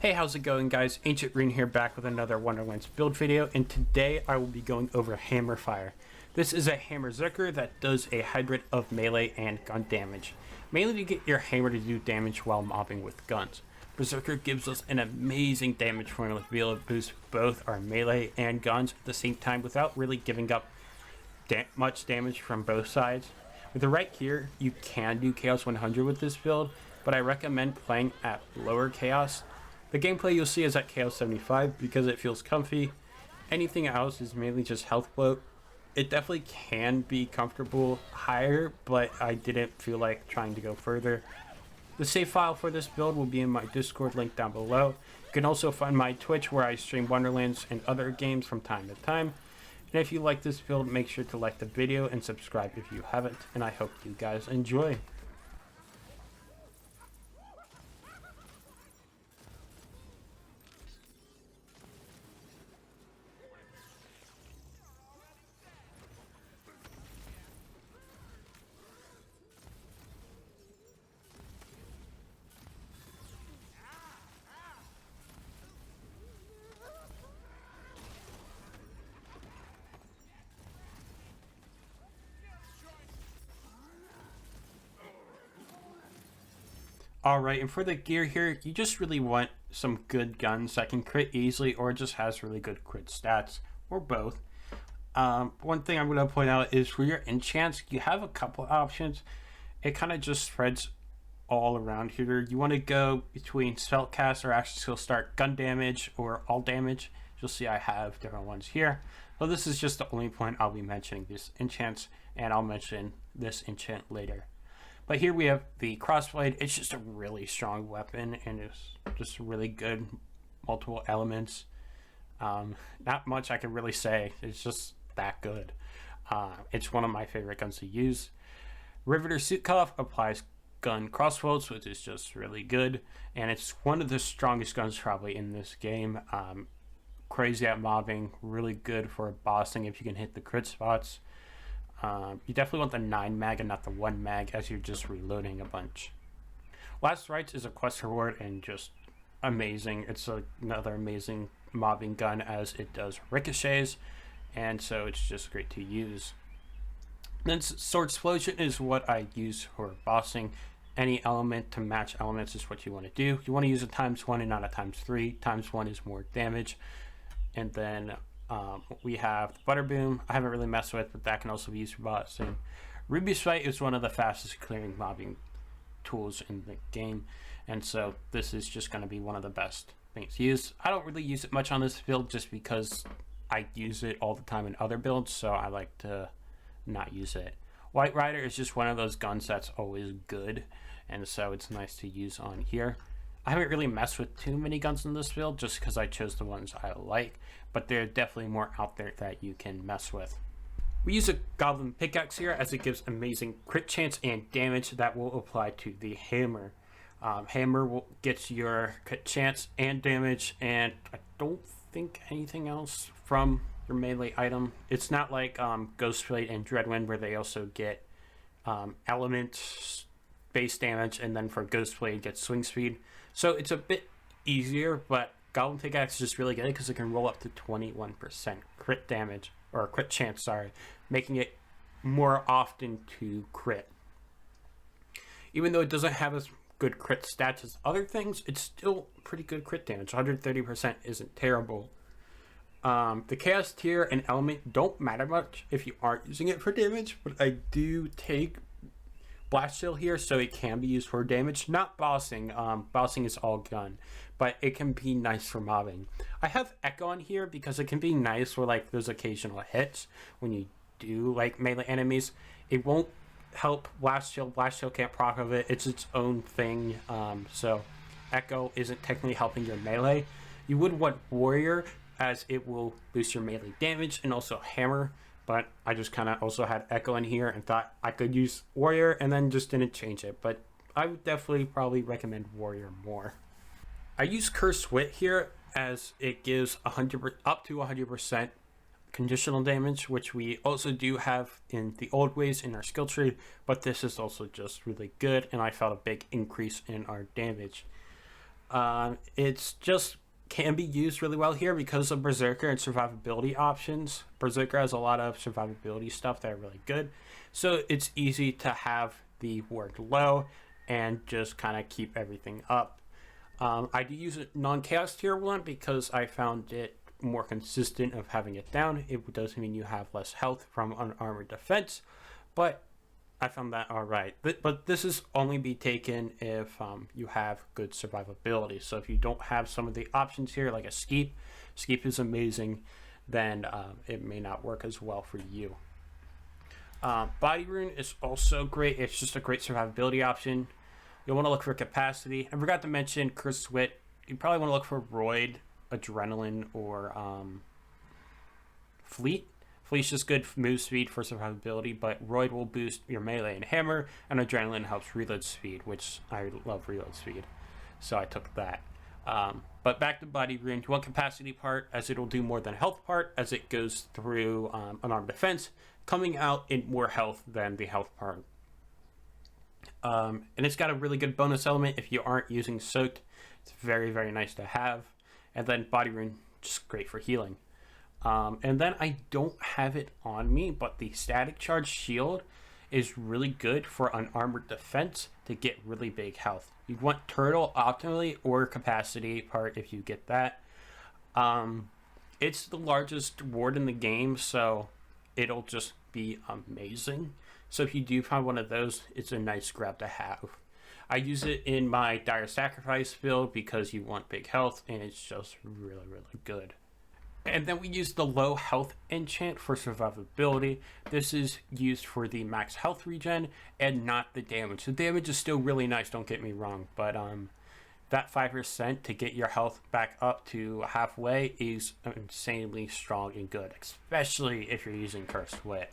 Hey, how's it going, guys? Ancient Green here, back with another Wonderlands build video, and today I will be going over Hammer Fire. This is a Hammerzerker that does a hybrid of melee and gun damage, mainly to get your hammer to do damage while mobbing with guns. Berserker gives us an amazing damage formula to be able to boost both our melee and guns at the same time without really giving up much damage from both sides. With the right here, you can do Chaos 100 with this build, but I recommend playing at lower Chaos. The gameplay you'll see is at Chaos 75 because it feels comfy. Anything else is mainly just health bloat. It definitely can be comfortable higher, but I didn't feel like trying to go further. The save file for this build will be in my Discord link down below. You can also find my Twitch where I stream Wonderlands and other games from time to time. And if you like this build, make sure to like the video and subscribe if you haven't. And I hope you guys enjoy. Alright, and for the gear here, you just really want some good guns that can crit easily or just has really good crit stats, or both. One thing I'm going to point out is for your enchants, you have a couple options. It kind of just spreads all around here. You want to go between spellcast or action skill start gun damage or all damage. You'll see I have different ones here. So this is just the only point I'll be mentioning these enchants, and I'll mention this enchant later. But here we have the crossblade. It's just a really strong weapon and it's just really good, multiple elements. Not much I can really say. It's just that good. It's one of my favorite guns to use. Riveter Suit Cuff applies gun crossbows, which is just really good. And it's one of the strongest guns probably in this game. Crazy at mobbing, really good for bossing if you can hit the crit spots. You definitely want the 9 mag and not the 1 mag as you're just reloading a bunch. Last Rites is a quest reward and just amazing. It's another amazing mobbing gun as it does ricochets, and so it's just great to use. Then Sword Explosion is what I use for bossing. Any element to match elements is what you want to do. You want to use a ×1 and not a ×3. ×1 is more damage. And then we have the Butter Boom. I haven't really messed with, but that can also be used for bossing. Ruby's Fight is one of the fastest clearing mobbing tools in the game, and so this is just going to be one of the best things to use. I don't really use it much on this build just because I use it all the time in other builds, so I like to not use it. White Rider is just one of those guns that's always good, and so it's nice to use on here. I haven't really messed with too many guns in this build just because I chose the ones I like, but there are definitely more out there that you can mess with. We use a Goblin Pickaxe here as it gives amazing crit chance and damage that will apply to the hammer. Hammer will get your crit chance and damage, and I don't think anything else from your melee item. It's not like Ghostblade and Dreadwind where they also get element base damage, and then for Ghostblade get swing speed. So it's a bit easier, but Goblin Pickaxe is just really good because it can roll up to 21% crit damage, or crit chance, sorry, making it more often to crit. Even though it doesn't have as good crit stats as other things, it's still pretty good crit damage. 130% isn't terrible. The Chaos tier and element don't matter much if you aren't using it for damage, but I do take Blast Shield here, so it can be used for damage, not bossing. Bossing is all gun, but it can be nice for mobbing. I have Echo on here because it can be nice for like those occasional hits when you do like melee enemies. It won't help Blast Shield. Blast Shield can't proc of it. It's its own thing. So Echo isn't technically helping your melee. You would want Warrior as it will boost your melee damage and also Hammer. But I just kind of also had Echo in here and thought I could use Warrior and then just didn't change it. But I would definitely probably recommend Warrior more. I use Cursed Wit here as it gives up to 100% conditional damage, which we also do have in the old ways in our skill tree. But this is also just really good, and I felt a big increase in our damage. It's just can be used really well here because of Berserker and survivability options. Berserker has a lot of survivability stuff that are really good, so it's easy to have the ward low and just kind of keep everything up. I do use a non-chaos tier 1 because I found it more consistent of having it down. It does mean you have less health from unarmored defense, but I found that alright. But this is only be taken if you have good survivability. So if you don't have some of the options here, like a Skeep is amazing, then it may not work as well for you. Body Rune is also great. It's just a great survivability option. You'll want to look for capacity. I forgot to mention Cursed Wit. You probably want to look for Roid, Adrenaline, or Fleet. Fleet's just good move speed for survivability, but Roid will boost your melee and hammer, and Adrenaline helps reload speed, which I love reload speed, so I took that. But back to Body Rune, you want capacity part, as it'll do more than health part, as it goes through unarmed defense, coming out in more health than the health part. And it's got a really good bonus element if you aren't using Soaked. It's very, very nice to have. And then Body Rune, just great for healing. And then I don't have it on me, but the Static Charge Shield is really good for unarmored defense to get really big health. You want Turtle optimally or capacity part if you get that. It's the largest ward in the game, so it'll just be amazing. So if you do find one of those, it's a nice grab to have. I use it in my Dire Sacrifice build because you want big health, and it's just really, really good. And then we use the low health enchant for survivability. This is used for the max health regen and not the damage. The damage is still really nice, don't get me wrong, but that 5% to get your health back up to halfway is insanely strong and good, especially if you're using Cursed Wit.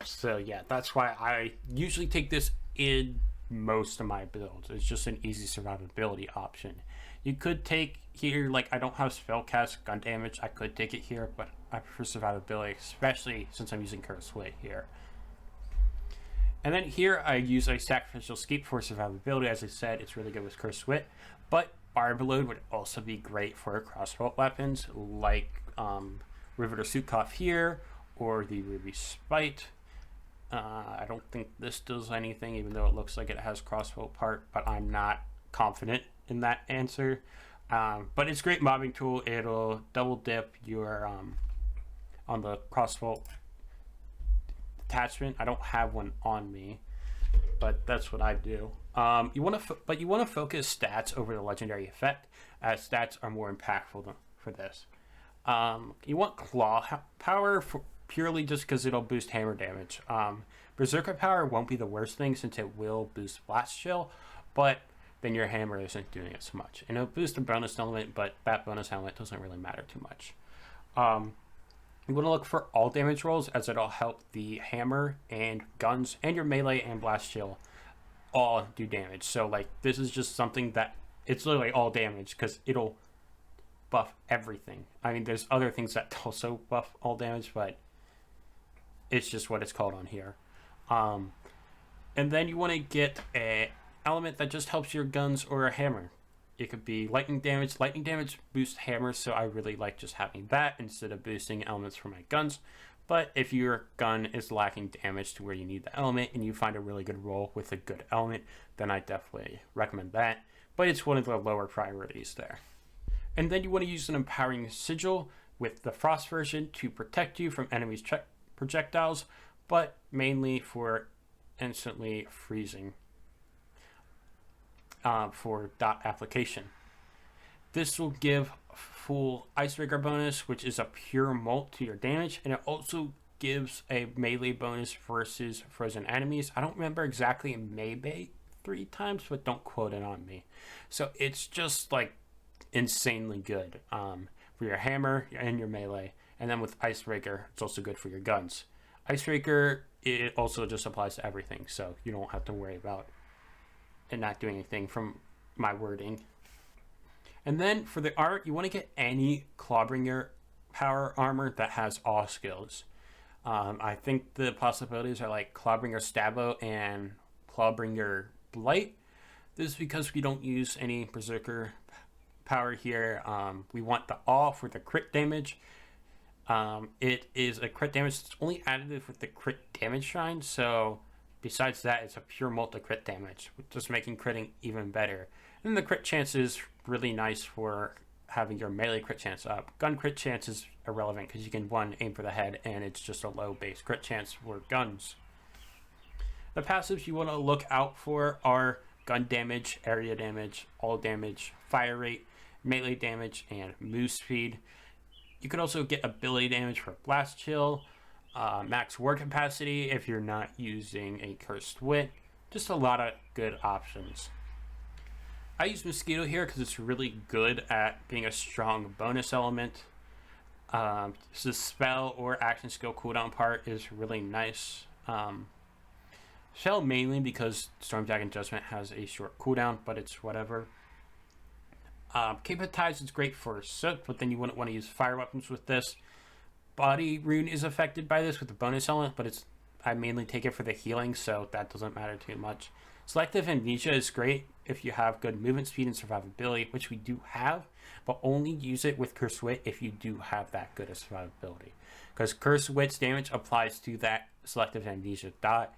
So yeah, that's why I usually take this in most of my builds. It's just an easy survivability option. You could take here, like I don't have spellcast gun damage, I could take it here, but I prefer survivability, especially since I'm using Cursed Wit here. And then here I use a Sacrificial Skeep for survivability. As I said, it's really good with Cursed Wit, but Barb Load would also be great for crossbow weapons like Riveter Suitcoff here, or the Ruby Spite. I don't think this does anything, even though it looks like it has crossbow part, but I'm not confident in that answer. But it's a great mobbing tool. It'll double dip your on the crossbow attachment. I don't have one on me, but that's what I do. You want to focus stats over the legendary effect, as stats are more impactful for this. You want claw power for purely just because it'll boost hammer damage. Berserker power won't be the worst thing since it will boost blast chill, but then your hammer isn't doing it so much. And it'll boost a bonus element, but that bonus element doesn't really matter too much. You want to look for all damage rolls, as it'll help the hammer and guns and your melee and blast chill all do damage. So like this is just something that it's literally all damage because it'll buff everything. I mean, there's other things that also buff all damage, but it's just what it's called on here. And then you want to get a element that just helps your guns or a hammer. It could be lightning damage. Lightning damage boosts hammers, so I really like just having that instead of boosting elements for my guns. But if your gun is lacking damage to where you need the element and you find a really good roll with a good element, then I definitely recommend that. But it's one of the lower priorities there. And then you want to use an empowering sigil with the frost version to protect you from enemies' projectiles, but mainly for instantly freezing for dot application. This will give full Icebreaker bonus, which is a pure molt to your damage, and it also gives a melee bonus versus frozen enemies. I don't remember exactly, maybe 3 times, but don't quote it on me. So it's just like insanely good for your hammer and your melee. And then with Icebreaker, it's also good for your guns. Icebreaker, it also just applies to everything, so you don't have to worry about it not doing anything from my wording. And then for the art, you want to get any Clawbringer power armor that has all skills. I think the possibilities are like Clawbringer Stabbo and Clawbringer Blight. This is because we don't use any Berserker power here. We want the all for the crit damage. It is a crit damage that's only additive with the crit damage shrine, so besides that, it's a pure multi-crit damage, just making critting even better. And the crit chance is really nice for having your melee crit chance up. Gun crit chance is irrelevant because you can aim for the head, and it's just a low base crit chance for guns. The passives you want to look out for are gun damage, area damage, all damage, fire rate, melee damage, and move speed. You could also get ability damage for blast chill, max war capacity if you're not using a cursed wit. Just a lot of good options. I use mosquito here because it's really good at being a strong bonus element. The spell or action skill cooldown part is really nice. Shell mainly because Stormjack and Judgement has a short cooldown, but it's whatever. Cape of Tides is great for soot, but then you wouldn't want to use fire weapons with this. Body rune is affected by this with the bonus element, but I mainly take it for the healing, so that doesn't matter too much. Selective Amnesia is great if you have good movement speed and survivability, which we do have, but only use it with Cursed Wit if you do have that good of survivability. Because Cursed Wit's damage applies to that Selective Amnesia dot,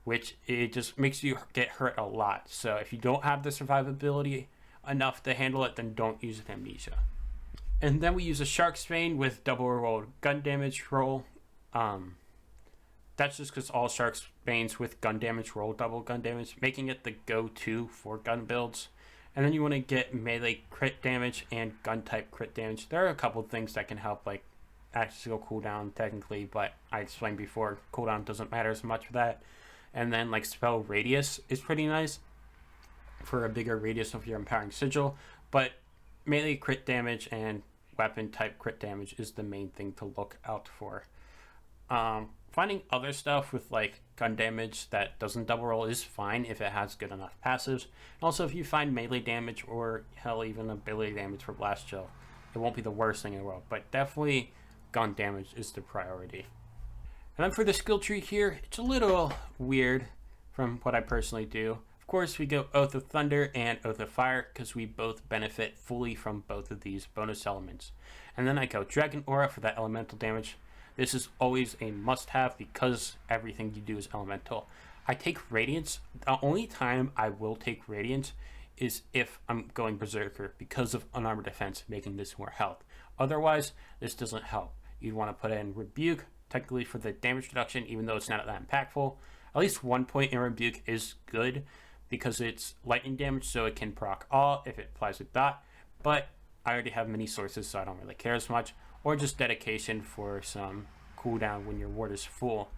which it just makes you get hurt a lot. So if you don't have the survivability enough to handle it, then don't use Amnesia. And then we use a Shark's Bane with double rolled gun damage roll. That's just because all Shark's Banes with gun damage roll double gun damage, making it the go-to for gun builds. And then you want to get melee crit damage and gun type crit damage. There are a couple of things that can help, like action skill cooldown technically, but I explained before, cooldown doesn't matter as much for that. And then like spell radius is pretty nice for a bigger radius of your empowering sigil, but melee crit damage and weapon type crit damage is the main thing to look out for. Finding other stuff with like gun damage that doesn't double roll is fine if it has good enough passives. And also if you find melee damage or hell even ability damage for blast chill, it won't be the worst thing in the world, but definitely gun damage is the priority. And then for the skill tree here, it's a little weird from what I personally do. Of course, we go Oath of Thunder and Oath of Fire because we both benefit fully from both of these bonus elements. And then I go Dragon Aura for that elemental damage. This is always a must-have because everything you do is elemental. I take Radiance. The only time I will take Radiance is if I'm going Berserker because of Unarmored Defense, making this more health. Otherwise, this doesn't help. You'd want to put in Rebuke, technically for the damage reduction, even though it's not that impactful. At least 1 point in Rebuke is good because it's lightning damage, so it can proc all if it applies a dot. But I already have many sources, so I don't really care as much. Or just dedication for some cooldown when your ward is full.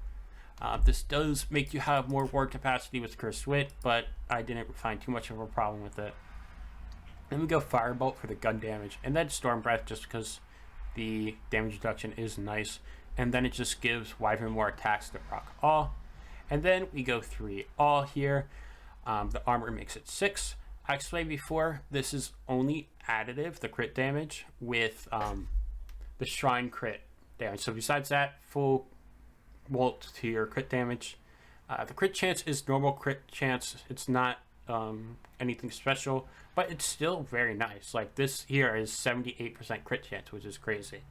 This does make you have more ward capacity with Cursed Wit, but I didn't find too much of a problem with it. Then we go Firebolt for the gun damage, and then Storm Breath just because the damage reduction is nice. And then it just gives Wyvern more attacks to proc all. And then we go 3 all here. The armor makes it 6. I explained before, this is only additive, the crit damage, with the shrine crit damage. So besides that, full volt to your crit damage. The crit chance is normal crit chance. It's not anything special, but it's still very nice. Like this here is 78% crit chance, which is crazy.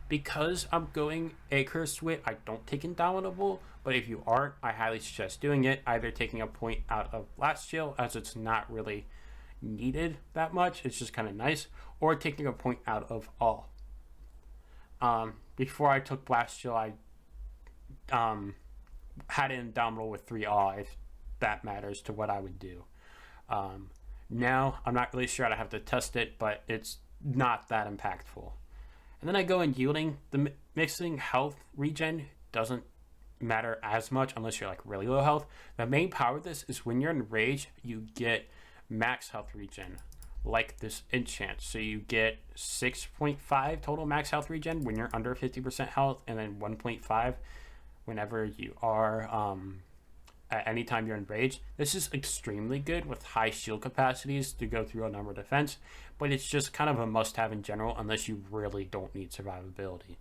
Because I'm going a Cursed Wit, I don't take Indomitable, but if you aren't, I highly suggest doing it. Either taking a point out of Blast Chill, as it's not really needed that much, it's just kind of nice, or taking a point out of all. Before I took Blast Chill, I had an Indomitable with 3 all, if that matters to what I would do. Now, I'm not really sure, I'd have to test it, but it's not that impactful. And then I go in Yielding. The mixing health regen doesn't matter as much unless you're like really low health. The main power of this is when you're in Rage, you get max health regen, like this enchant. So you get 6.5 total max health regen when you're under 50% health, and then 1.5 whenever you are at any time you're in Rage. This is extremely good with high shield capacities to go through a number of defense, but it's just kind of a must-have in general unless you really don't need survivability.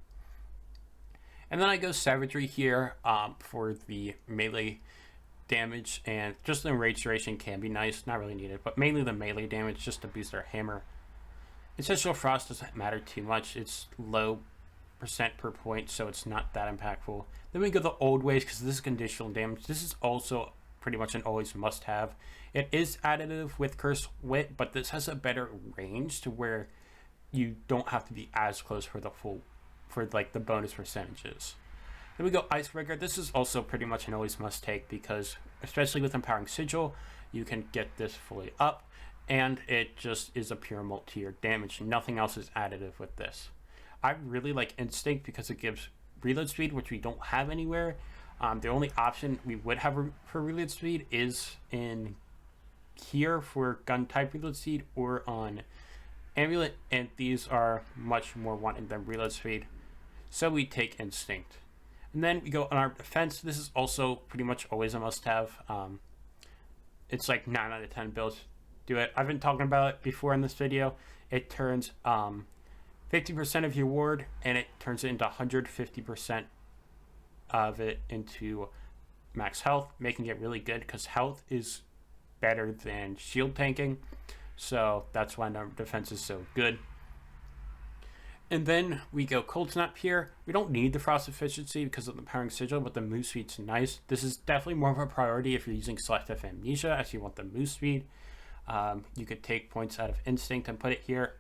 And then I go Savagery here for the melee damage, and just the enrage duration can be nice, not really needed, but mainly the melee damage just to boost our hammer. Essential Frost doesn't matter too much, it's low percent per point, so it's not that impactful. Then we go the old ways, because this is conditional damage. This is also pretty much an always must have. It is additive with Curse Wit, but this has a better range to where you don't have to be as close for the full, for like the bonus percentages. Then we go Icebreaker. This is also pretty much an always must take, because especially with Empowering Sigil, you can get this fully up, and it just is a pure multi-tier damage. Nothing else is additive with this. I really like Instinct because it gives reload speed, which we don't have anywhere. The only option we would have for reload speed is in here for gun type reload speed or on Amulet, and these are much more wanted than reload speed, so we take Instinct. And then we go on our defense. This is also pretty much always a must have. It's like 9 out of 10 builds do it. I've been talking about it before in this video. It turns 50% of your ward, and it turns it into 150% of it into max health, making it really good because health is better than shield tanking, so that's why our defense is so good. And then we go Cold Snap here. We don't need the Frost efficiency because of the Empowering Sigil, but the move speed's nice. This is definitely more of a priority if you're using Selective Amnesia, as you want the move speed. You could take points out of Instinct and put it here.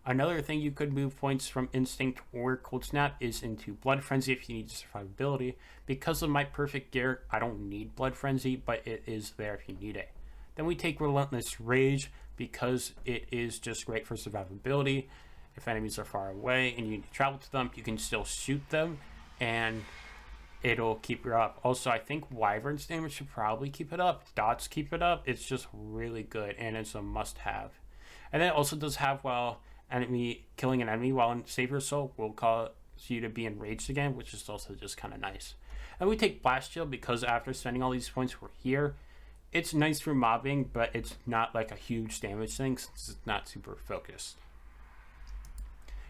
Another thing you could move points from Instinct or Cold Snap is into Blood Frenzy if you need survivability. Because of my perfect gear, I don't need Blood Frenzy, but it is there if you need it. Then we take Relentless Rage because it is just great for survivability. If enemies are far away and you need to travel to them, you can still shoot them and it'll keep you up. Also, I think Wyvern's damage should probably keep it up. Dots keep it up. It's just really good and it's a must-have. And then it also does have, while killing an enemy while in Save Your Soul will cause you to be enraged again, which is also just kind of nice. And we take Blast Shield because after spending all these points, we're here. It's nice for mobbing, but it's not like a huge damage thing since it's not super focused.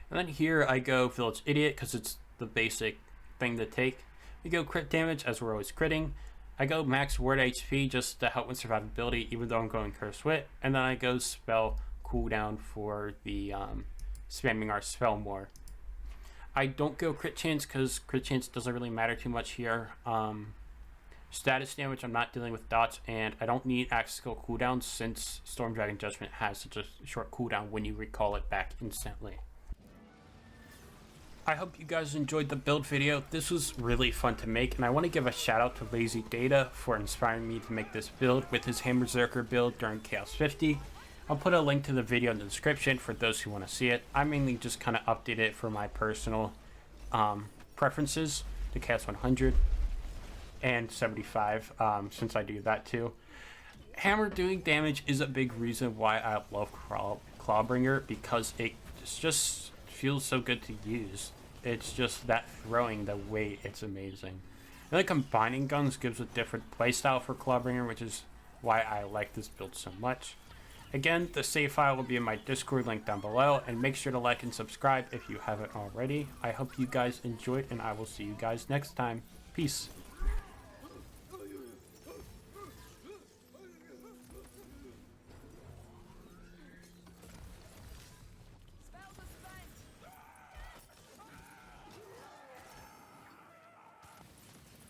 And then here I go Village Idiot because it's the basic thing to take. We go crit damage as we're always critting. I go max ward HP just to help with survivability, even though I'm going Curse Wit. And then I go spell cooldown for the spamming our spell more. I don't go crit chance because crit chance doesn't really matter too much here. Status damage, I'm not dealing with dots, and I don't need axe skill cooldown since Storm Dragon Judgement has such a short cooldown when you recall it back instantly. I hope you guys enjoyed the build video. This was really fun to make, and I want to give a shout out to Lazy Data for inspiring me to make this build with his Hammerzerker build during Chaos 50. I'll put a link to the video in the description for those who want to see it. I mainly just kind of update it for my personal preferences to Chaos 100 and 75 since I do that too. Hammer doing damage is a big reason why I love CLAWBRINGER because it just feels so good to use. It's just that throwing the weight, it's amazing. And then combining guns gives a different playstyle for CLAWBRINGER, which is why I like this build so much. Again, the save file will be in my Discord link down below, and make sure to like and subscribe if you haven't already. I hope you guys enjoyed, and I will see you guys next time. Peace.